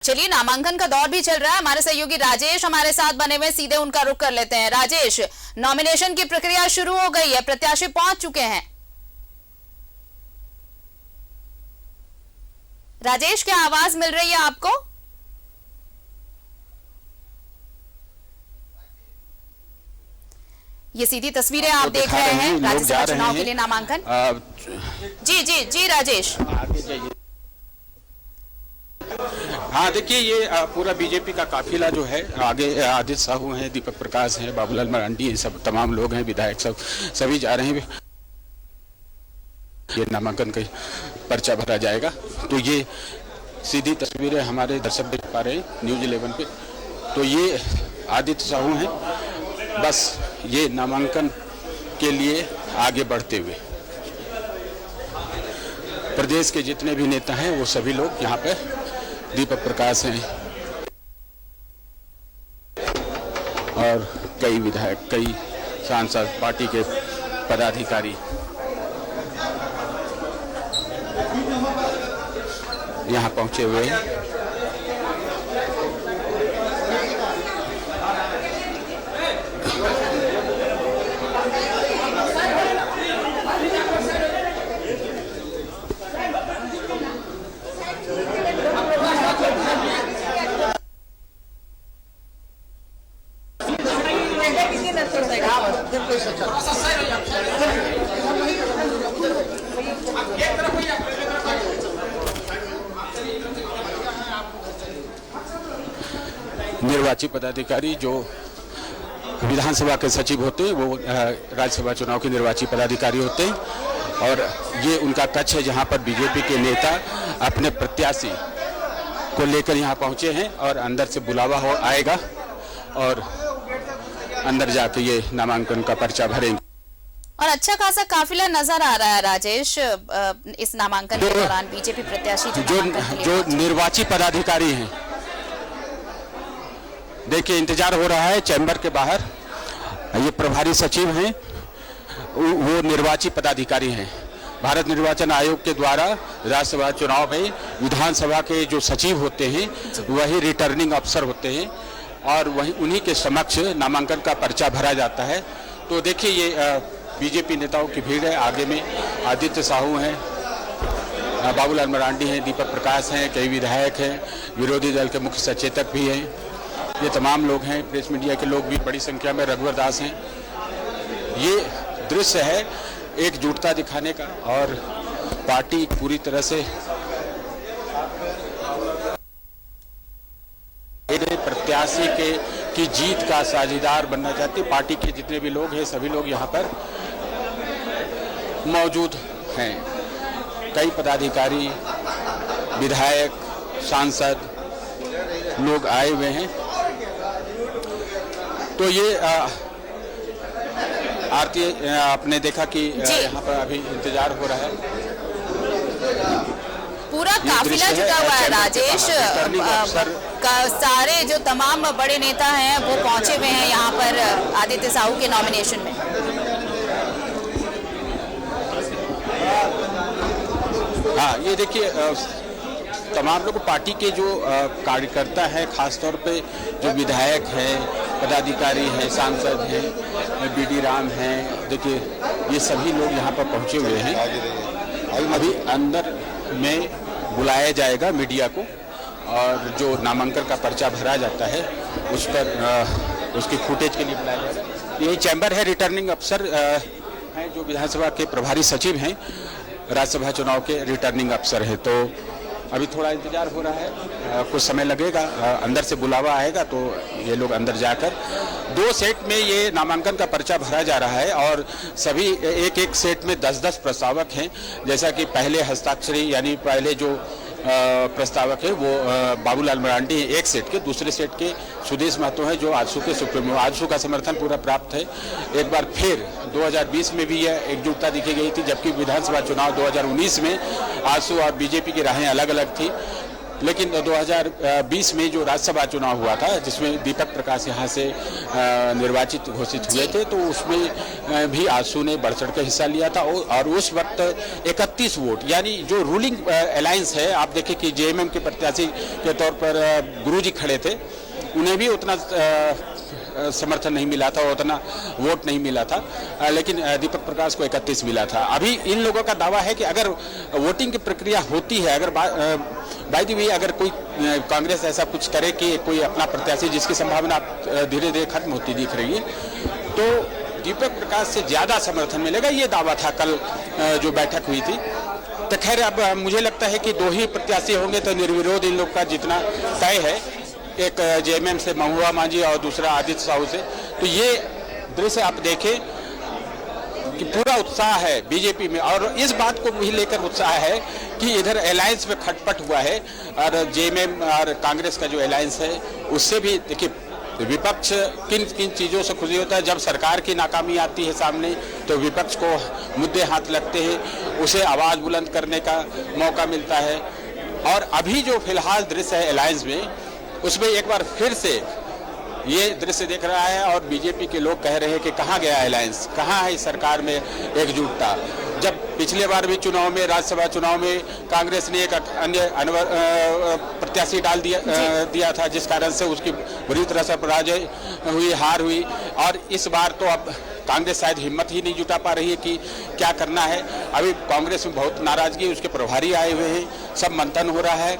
चलिए, नामांकन का दौर भी चल रहा है। हमारे सहयोगी राजेश हमारे साथ बने हुए, सीधे उनका रुख कर लेते हैं। राजेश, नॉमिनेशन की प्रक्रिया शुरू हो गई है, प्रत्याशी पहुंच चुके हैं। राजेश, क्या आवाज मिल रही है आपको? ये सीधी तस्वीरें आप देख रहे हैं राज्यसभा चुनाव के लिए नामांकन। जी जी जी राजेश। हाँ, देखिए, ये पूरा बीजेपी का काफिला जो है, आगे आदित्य साहू हैं, दीपक प्रकाश हैं, बाबूलाल मरांडी हैं, सब तमाम लोग हैं, विधायक सब सभी जा रहे हैं। ये नामांकन का पर्चा भरा जाएगा। तो ये सीधी तस्वीरें हमारे दर्शक देख पा रहे हैं न्यूज़ 11 पे। तो ये आदित्य साहू हैं, बस ये नामांकन के लिए आगे बढ़ते हुए। प्रदेश के जितने भी नेता हैं वो सभी लोग यहाँ पे, दीपक प्रकाश हैं और कई विधायक, कई सांसद, पार्टी के पदाधिकारी यहाँ पहुंचे हुए हैं। निर्वाचित पदाधिकारी जो विधानसभा के सचिव होते हैं वो राज्यसभा चुनाव के निर्वाचित पदाधिकारी होते हैं, और ये उनका कक्ष है जहां पर बीजेपी के नेता अपने प्रत्याशी को लेकर यहां पहुंचे हैं, और अंदर से बुलावा हो आएगा और अंदर जाके ये नामांकन का पर्चा भरेंगे। और अच्छा खासा काफिला नजर आ रहा है राजेश इस नामांकन के दौरान। बीजेपी प्रत्याशी जो निर्वाचित पदाधिकारी हैं, देखिए, इंतजार हो रहा है चैम्बर के बाहर। ये प्रभारी सचिव हैं, वो निर्वाचित पदाधिकारी हैं। भारत निर्वाचन आयोग के द्वारा राज्यसभा चुनाव में विधानसभा के जो सचिव होते हैं वही रिटर्निंग अफसर होते हैं, और वही उन्हीं के समक्ष नामांकन का पर्चा भरा जाता है। तो देखिए, ये बीजेपी नेताओं की भीड़ है। आगे में आदित्य साहू हैं, बाबूलाल मरांडी हैं, दीपक प्रकाश हैं, कई विधायक हैं, विरोधी दल के मुख्य सचेतक भी हैं, ये तमाम लोग हैं, प्रेस मीडिया के लोग भी बड़ी संख्या में, रघुवर दास हैं। ये दृश्य है एकजुटता दिखाने का, और पार्टी पूरी तरह से प्रत्याशी की जीत का साझेदार बनना चाहती। पार्टी के जितने भी लोग हैं सभी लोग यहाँ पर मौजूद हैं। कई पदाधिकारी, विधायक, सांसद लोग आए हुए हैं। तो ये आरती, आपने देखा कि यहाँ पर अभी इंतजार हो रहा है। पूरा काफिला जुटा हुआ है राजेश। सारे जो तमाम बड़े नेता हैं वो पहुंचे हुए हैं यहाँ पर आदित्य साहू के नॉमिनेशन में। हाँ, ये देखिए, तमाम लोग पार्टी के जो कार्यकर्ता हैं, खासतौर पे जो विधायक हैं, पदाधिकारी हैं, सांसद हैं, बीडी राम हैं, देखिए ये सभी लोग यहाँ पर पहुँचे हुए हैं। अभी अंदर में बुलाया जाएगा मीडिया को, और जो नामांकन का पर्चा भरा जाता है उस पर उसकी फुटेज के लिए बुलाया जाएगा। यही चैम्बर है, रिटर्निंग अफसर हैं जो विधानसभा के प्रभारी सचिव हैं, राज्यसभा चुनाव के रिटर्निंग अफसर हैं। तो अभी थोड़ा इंतजार हो रहा है, कुछ समय लगेगा, अंदर से बुलावा आएगा तो ये लोग अंदर जाकर 2 सेट में ये नामांकन का पर्चा भरा जा रहा है, और सभी एक सेट में 10-10 प्रस्तावक हैं। जैसा कि पहले हस्ताक्षरी यानी पहले जो प्रस्तावक है वो बाबूलाल मरांडी एक सेट के, दूसरे सेट के सुदेश महतो हैं जो आजसू के सुप्रीमो। आजसू का समर्थन पूरा प्राप्त है। एक बार फिर 2020 में भी यह एकजुटता दिखी गई थी, जबकि विधानसभा चुनाव 2019 में आजसू और बीजेपी की राहें अलग अलग थी। लेकिन 2020 में जो राज्यसभा चुनाव हुआ था, जिसमें दीपक प्रकाश यहाँ से निर्वाचित घोषित हुए थे, तो उसमें भी आजसू ने बढ़ चढ़ कर हिस्सा लिया था और उस वक्त 31 वोट, यानी जो रूलिंग अलायंस है, आप देखें कि जेएमएम के प्रत्याशी के तौर पर गुरुजी खड़े थे, उन्हें भी उतना समर्थन नहीं मिला था, उतना वोट नहीं मिला था, लेकिन दीपक प्रकाश को 31 मिला था। अभी इन लोगों का दावा है कि अगर वोटिंग की प्रक्रिया होती है, अगर बाय द वे अगर कोई कांग्रेस ऐसा कुछ करे कि कोई अपना प्रत्याशी, जिसकी संभावना धीरे धीरे खत्म होती दिख रही है, तो दीपक प्रकाश से ज्यादा समर्थन मिलेगा, ये दावा था कल जो बैठक हुई थी। तो खैर अब मुझे लगता है कि 2 ही प्रत्याशी होंगे तो निर्विरोध इन लोग का जितना तय है, एक जेएमएम से महुआ मांझी और दूसरा आदित्य साहू से। तो ये दृश्य आप देखें कि पूरा उत्साह है बीजेपी में, और इस बात को भी लेकर उत्साह है कि इधर अलायंस में खटपट हुआ है, और जेएमएम और कांग्रेस का जो अलायंस है उससे भी देखिए विपक्ष किन किन चीज़ों से खुशी होता है। जब सरकार की नाकामी आती है सामने तो विपक्ष को मुद्दे हाथ लगते हैं, उसे आवाज़ बुलंद करने का मौका मिलता है। और अभी जो फिलहाल दृश्य है अलायंस में, उसमें एक बार फिर से ये दृश्य देख रहा है, और बीजेपी के लोग कह रहे हैं कि कहाँ गया अलायंस, कहाँ है इस सरकार में एकजुटता। जब पिछले बार भी चुनाव में, राज्यसभा चुनाव में कांग्रेस ने एक अन्य प्रत्याशी डाल दिया था, जिस कारण से उसकी बुरी तरह से पराजय हुई, हार हुई। और इस बार तो अब कांग्रेस शायद हिम्मत ही नहीं जुटा पा रही है कि क्या करना है। अभी कांग्रेस में बहुत नाराजगी, उसके प्रभारी आए हुए हैं, सब मंथन हो रहा है,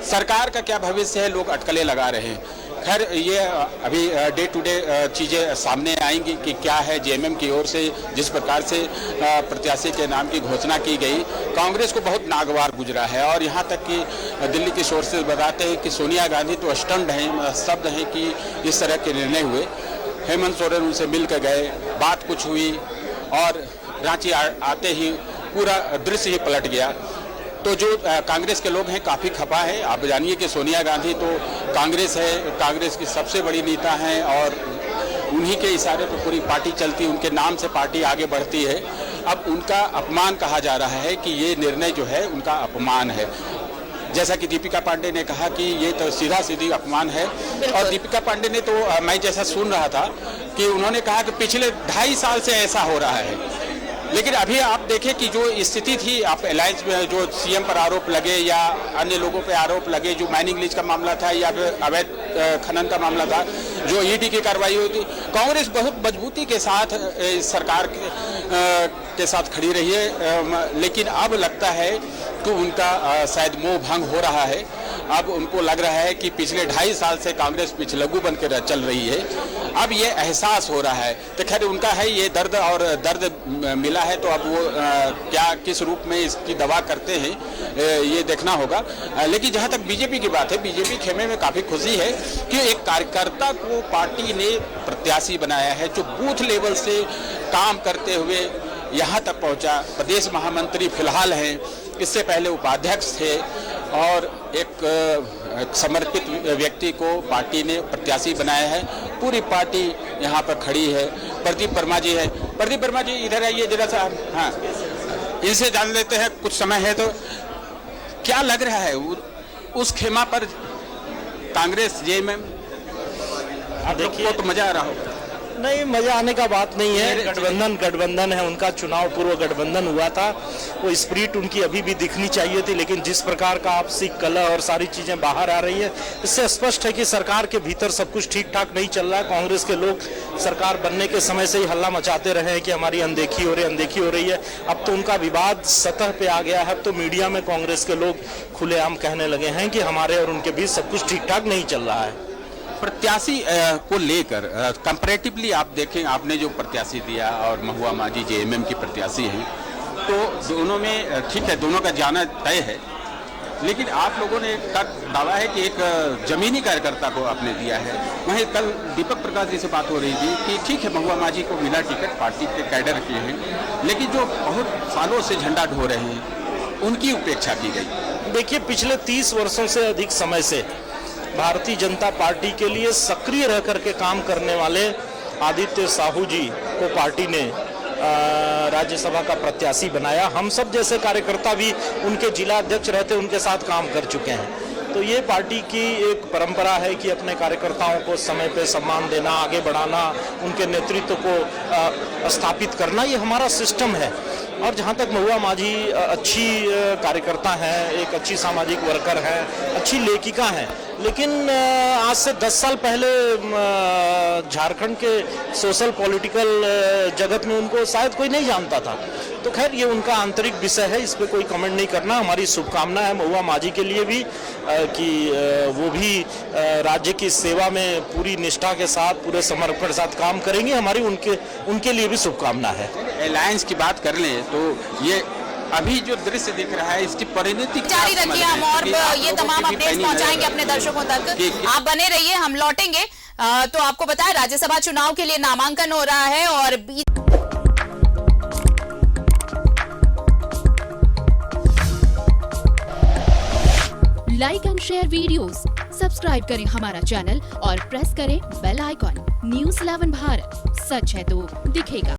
सरकार का क्या भविष्य है, लोग अटकलें लगा रहे हैं। खैर ये अभी डे टू डे चीज़ें सामने आएंगी कि क्या है जेएमएम की ओर से जिस प्रकार से प्रत्याशी के नाम की घोषणा की गई, कांग्रेस को बहुत नागवार गुजरा है। और यहाँ तक कि दिल्ली के सोर्सेज बताते हैं कि सोनिया गांधी तो स्टंड हैं, शब्द हैं कि इस तरह के निर्णय हुए। हेमंत सोरेन उनसे मिल कर गए, बात कुछ हुई, और रांची आते ही पूरा दृश्य ही पलट गया। तो जो कांग्रेस के लोग हैं काफ़ी खफा है। आप जानिए कि सोनिया गांधी तो कांग्रेस है, कांग्रेस की सबसे बड़ी नेता हैं, और उन्हीं के इशारे पर पूरी पार्टी चलती है, उनके नाम से पार्टी आगे बढ़ती है। अब उनका अपमान कहा जा रहा है कि ये निर्णय जो है उनका अपमान है। जैसा कि दीपिका पांडे ने कहा कि ये तो सीधा सीधी अपमान है। और दीपिका पांडे ने तो मैं जैसा सुन रहा था कि उन्होंने कहा कि पिछले 2.5 साल से ऐसा हो रहा है। लेकिन अभी आप देखें कि जो स्थिति थी, आप अलायंस में जो सीएम पर आरोप लगे या अन्य लोगों पर आरोप लगे, जो माइनिंग लीज का मामला था या फिर अवैध खनन का मामला था, जो ईडी की कार्रवाई हुई थी, कांग्रेस बहुत मजबूती के साथ सरकार के साथ खड़ी रही है। लेकिन अब लगता है कि उनका शायद मोह भंग हो रहा है। अब उनको लग रहा है कि पिछले 2.5 साल से कांग्रेस पिछलग्गू बनकर चल रही है, अब ये एहसास हो रहा है। तो खैर उनका है ये दर्द, और दर्द मिला है तो अब वो क्या किस रूप में इसकी दवा करते हैं ये देखना होगा। लेकिन जहाँ तक बीजेपी की बात है, बीजेपी खेमे में काफ़ी खुशी है कि एक कार्यकर्ता को पार्टी ने प्रत्याशी बनाया है, जो बूथ लेवल से काम करते हुए यहाँ तक पहुँचा। प्रदेश महामंत्री फिलहाल हैं, इससे पहले उपाध्यक्ष थे, और एक समर्पित व्यक्ति को पार्टी ने प्रत्याशी बनाया है। पूरी पार्टी यहाँ पर खड़ी है। प्रदीप वर्मा जी है, प्रदीप वर्मा जी इधर आइए जरा सा। हाँ, इनसे जान लेते हैं, कुछ समय है तो क्या लग रहा है उस खेमा पर कांग्रेस जेएमएम? आप लोग को तो मजा आ रहा होगा। नहीं, मजा आने का बात नहीं है। गठबंधन है उनका, चुनाव पूर्व गठबंधन हुआ था, वो स्पिरिट उनकी अभी भी दिखनी चाहिए थी। लेकिन जिस प्रकार का आपसी कलह और सारी चीजें बाहर आ रही है, इससे स्पष्ट है कि सरकार के भीतर सब कुछ ठीक ठाक नहीं चल रहा है। कांग्रेस के लोग सरकार बनने के समय से ही हल्ला मचाते रहे हैं कि हमारी अनदेखी हो रही है। अब तो उनका विवाद सतह पे आ गया है। अब तो मीडिया में कांग्रेस के लोग खुलेआम कहने लगे हैं कि हमारे और उनके बीच सब कुछ ठीक ठाक नहीं चल रहा है। प्रत्याशी को लेकर कंपैरेटिवली आप देखें, आपने जो प्रत्याशी दिया और महुआ मांझी जेएमएम की प्रत्याशी हैं, तो दोनों में ठीक है, दोनों का जाना तय है। लेकिन आप लोगों ने दावा है कि एक जमीनी कार्यकर्ता को आपने दिया है। वहीं कल दीपक प्रकाश जी से बात हो रही थी कि ठीक है महुआ मांझी को मिला टिकट, पार्टी के कैडर के हैं, लेकिन जो बहुत सालों से झंडा ढो रहे हैं उनकी उपेक्षा की गई। देखिए, पिछले 30 वर्षों से अधिक समय से भारतीय जनता पार्टी के लिए सक्रिय रह करके काम करने वाले आदित्य साहू जी को पार्टी ने राज्यसभा का प्रत्याशी बनाया। हम सब जैसे कार्यकर्ता भी उनके जिला अध्यक्ष रहते उनके साथ काम कर चुके हैं। तो ये पार्टी की एक परंपरा है कि अपने कार्यकर्ताओं को समय पे सम्मान देना, आगे बढ़ाना, उनके नेतृत्व को स्थापित करना, ये हमारा सिस्टम है। और जहाँ तक महुआ माझी अच्छी कार्यकर्ता हैं, एक अच्छी सामाजिक वर्कर हैं, अच्छी लेखिका हैं, लेकिन आज से 10 साल पहले झारखंड के सोशल पॉलिटिकल जगत में उनको शायद कोई नहीं जानता था। तो खैर ये उनका आंतरिक विषय है, इस पर कोई कमेंट नहीं करना। हमारी शुभकामना है महुआ माझी के लिए भी कि वो भी राज्य की सेवा में पूरी निष्ठा के साथ, पूरे समर्पण के साथ काम करेंगे। हमारी उनके लिए भी शुभकामना है। अलायंस की बात कर लें तो ये अभी जो दृश्य दिख रहा है इसकी परिणति जारी रखिए, हम और ये तमाम अपडेट्स पहुंचाएंगे अपने दर्शकों तक। आप बने रहिए, हम लौटेंगे। तो आपको पता है राज्यसभा चुनाव के लिए नामांकन हो रहा है और like and share videos, subscribe करें हमारा चैनल और प्रेस करें बेल आइकॉन। न्यूज़ 11 भारत, सच है तो दिखेगा।